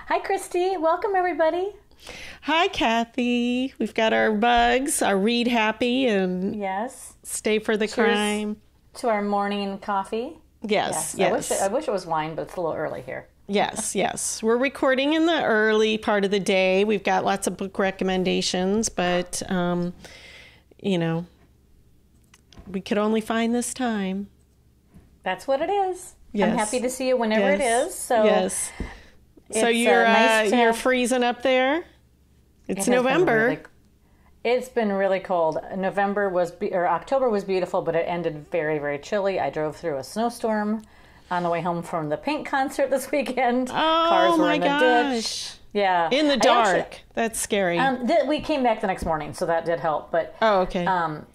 Hi, Christy. Welcome, everybody. Hi, Kathy. We've got our bugs, our read happy, and Yes. stay for the Cheers crime. to our morning coffee. Yes. I wish it was wine, but it's a little early here. Yes. We're recording in the early part of the day. We've got lots of book recommendations, but, we could only find this time. That's what it is. Yes. I'm happy to see you whenever it is. So yes. So you're you're freezing up there. It's November. It's been really cold. October was beautiful, but it ended very, very chilly. I drove through a snowstorm on the way home from the Pink concert this weekend. Oh, Cars were in the ditch. Yeah. In the dark. That's scary. We came back the next morning, so that did help. But okay.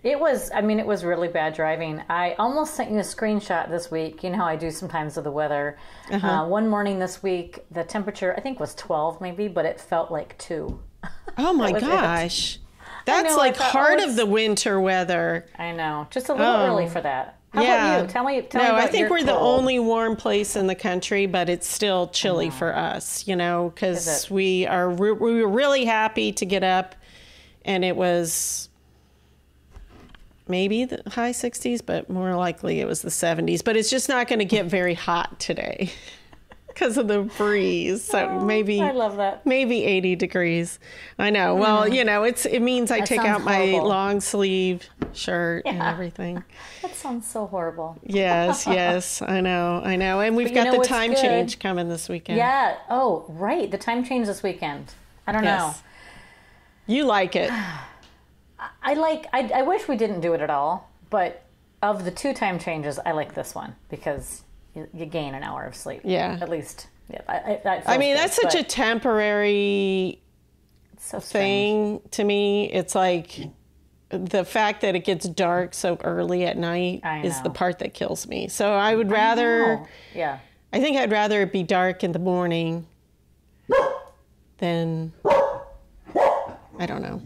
It was really bad driving. I almost sent you a screenshot this week. You know how I do sometimes of the weather. One morning this week, the temperature, I think, was 12 maybe, but it felt like 2. Oh, my gosh. That's like heart of the winter weather. I know. Just a little early for that. How about you? Tell me I think we're the only warm place in the country, but it's still chilly for us, because we were really happy to get up, and it was maybe the high 60s, but more likely it was the 70s. But it's just not going to get very hot today because of the breeze. So maybe I love that. Maybe 80 degrees. I know. Well, it means I take out my long sleeve shirt and everything. That sounds so horrible. Yes, I know. And we've got the time change coming this weekend. Yeah. Oh, right. The time change this weekend. I don't know. You like it. I wish we didn't do it at all, but of the 2 time changes, I like this one because you gain an hour of sleep. Yeah. At least. Yeah. That's such a temporary thing to me. It's like the fact that it gets dark so early at night is the part that kills me. So I would rather, I think I'd rather it be dark in the morning than, I don't know.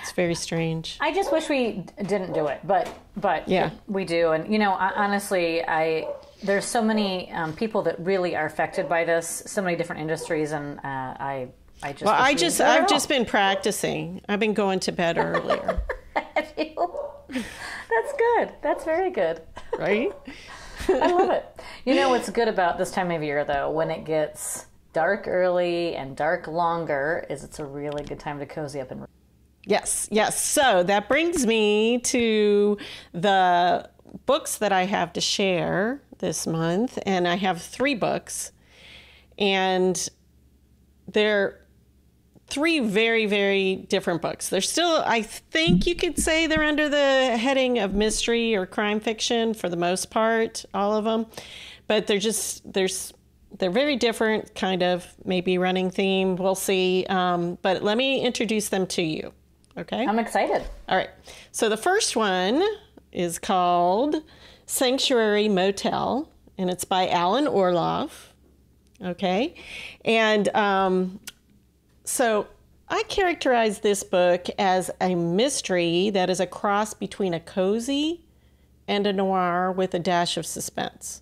It's very strange. I just wish we didn't do it, but we do. And, honestly, there's so many people that really are affected by this, so many different industries, and I've just been practicing. I've been going to bed earlier. Have you? That's good. That's very good. Right? I love it. What's good about this time of year, though, when it gets dark early and dark longer, is it's a really good time to cozy up and read. Yes. So that brings me to the books that I have to share this month, and I have 3 books, and they're 3 very, very different books. They're still, I think you could say they're under the heading of mystery or crime fiction for the most part, all of them. But they're very different, kind of maybe running theme. We'll see. But let me introduce them to you. Okay? I'm excited. All right. So the first one is called Sanctuary Motel, and it's by Alan Orloff. Okay? And so I characterize this book as a mystery that is a cross between a cozy and a noir with a dash of suspense.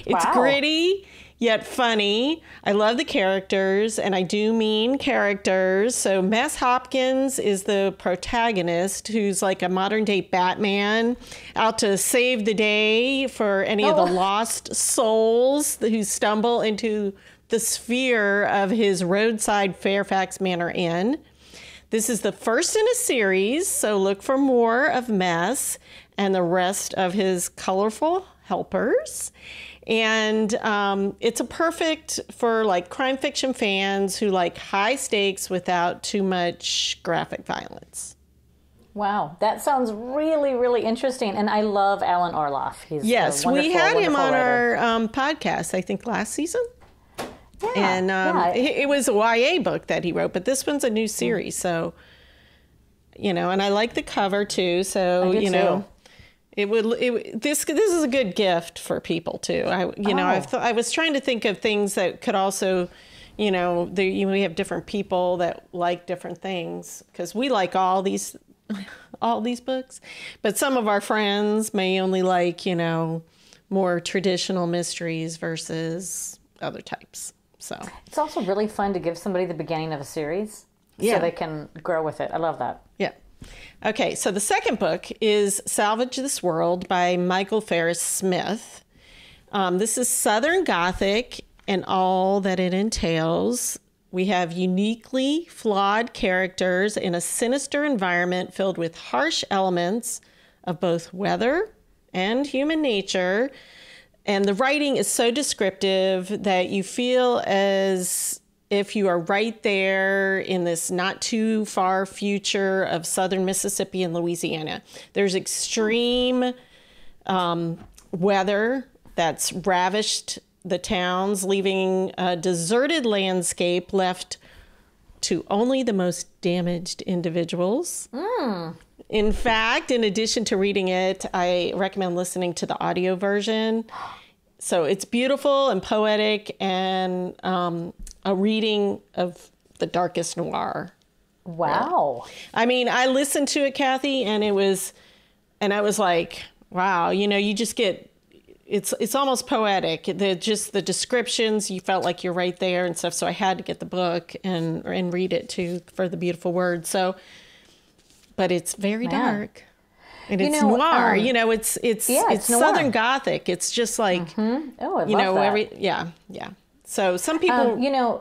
It's gritty, yet funny. I love the characters, and I do mean characters. So Mess Hopkins is the protagonist, who's like a modern-day Batman, out to save the day for any of the lost souls who stumble into the sphere of his roadside Fairfax Manor Inn. This is the first in a series, so look for more of Mess and the rest of his colorful helpers. And it's a perfect for like crime fiction fans who like high stakes without too much graphic violence. Wow, that sounds really, really interesting. And I love Alan Orloff. He's we had him on our podcast, I think last season. Yeah, and it was a YA book that he wrote, but this one's a new series. So, and I like the cover too. So, too. This is a good gift for people too. I was trying to think of things that could also, we have different people that like different things because we like all these books, but some of our friends may only like, more traditional mysteries versus other types. So it's also really fun to give somebody the beginning of a series so they can grow with it. I love that. Yeah. Okay, so the second book is Salvage This World by Michael Farris Smith. This is Southern Gothic and all that it entails. We have uniquely flawed characters in a sinister environment filled with harsh elements of both weather and human nature. And the writing is so descriptive that you feel as if you are right there in this not too far future of southern Mississippi and Louisiana. There's extreme weather that's ravished the towns, leaving a deserted landscape left to only the most damaged individuals. In fact, in addition to reading it, I recommend listening to the audio version. So it's beautiful and poetic, and a reading of the darkest noir. Wow. Yeah. I mean, I listened to it, Kathy, and I was like, wow, you just get, it's almost poetic. Just the descriptions, you felt like you're right there and stuff. So I had to get the book and read it too for the beautiful words. So, but it's very dark. And it's noir, it's Southern Gothic. It's just like, Oh, I love that. Yeah. So some people,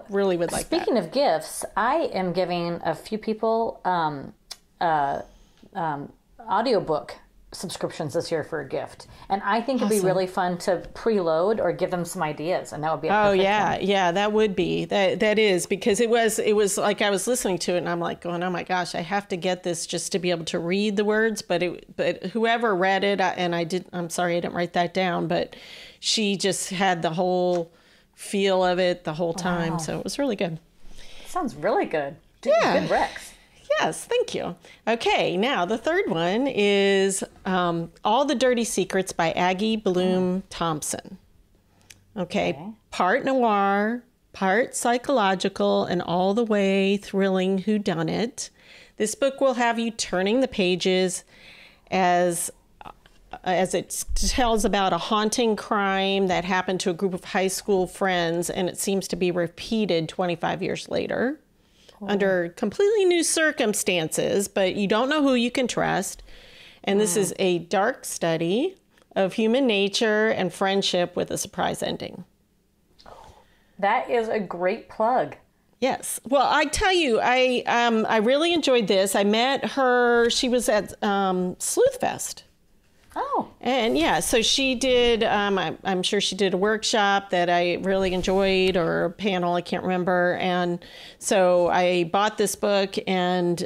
really would like that. Speaking of gifts, I am giving a few people audiobook subscriptions this year for a gift. And I think it'd be really fun to preload or give them some ideas, and that would be a perfect one. Yeah, that would be. That is, because it was like I was listening to it and I'm like going, oh my gosh, I have to get this just to be able to read the words, but whoever read it, I'm sorry I didn't write that down, but she just had the whole feel of it the whole time. Wow. So it was really good. Sounds really good. Good Rex. Yes, thank you. Okay, now the third one is All the Dirty Secrets by Aggie, Blum, Thompson. Okay, part noir, part psychological, and all the way thrilling whodunit. This book will have you turning the pages as it tells about a haunting crime that happened to a group of high school friends, and it seems to be repeated 25 years later. Under completely new circumstances, but you don't know who you can trust. And this is a dark study of human nature and friendship with a surprise ending. That is a great plug. Yes. Well, I tell you, I really enjoyed this. I met her. She was at Sleuth Fest. Oh. And yeah, so she did, I'm sure she did a workshop that I really enjoyed, or a panel, I can't remember. And so I bought this book and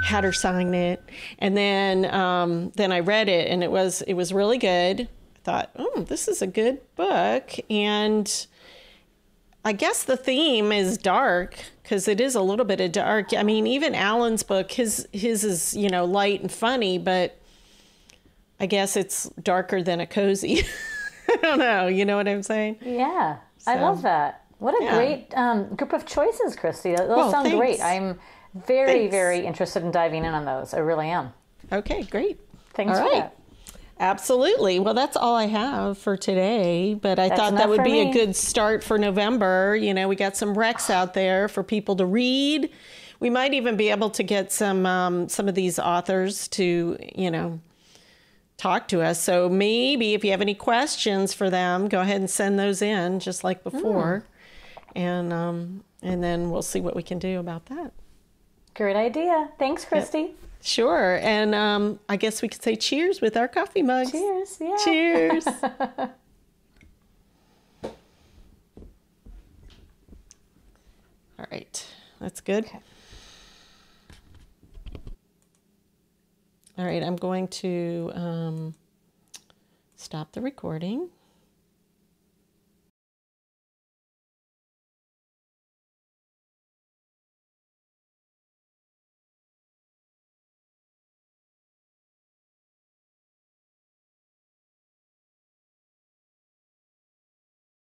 had her sign it. And then I read it, and it was really good. I thought, this is a good book. And I guess the theme is dark, because it is a little bit of dark. I mean, even Alan's book, his is, light and funny, but I guess it's darker than a cozy. I don't know. You know what I'm saying? Yeah. So, I love that. What a great group of choices, Christy. Those sound great. I'm very, very interested in diving in on those. I really am. Okay, great. Thanks for that. Absolutely. Well, that's all I have for today, but I thought that would be a good start for November. We got some recs out there for people to read. We might even be able to get some of these authors to, talk to us. So maybe if you have any questions for them, go ahead and send those in just like before. And then we'll see what we can do about that. Great idea. Thanks, Christy. Yep. Sure. And I guess we could say cheers with our coffee mugs. Cheers. Yeah. Cheers. All right. That's good. Okay. All right, I'm going to stop the recording.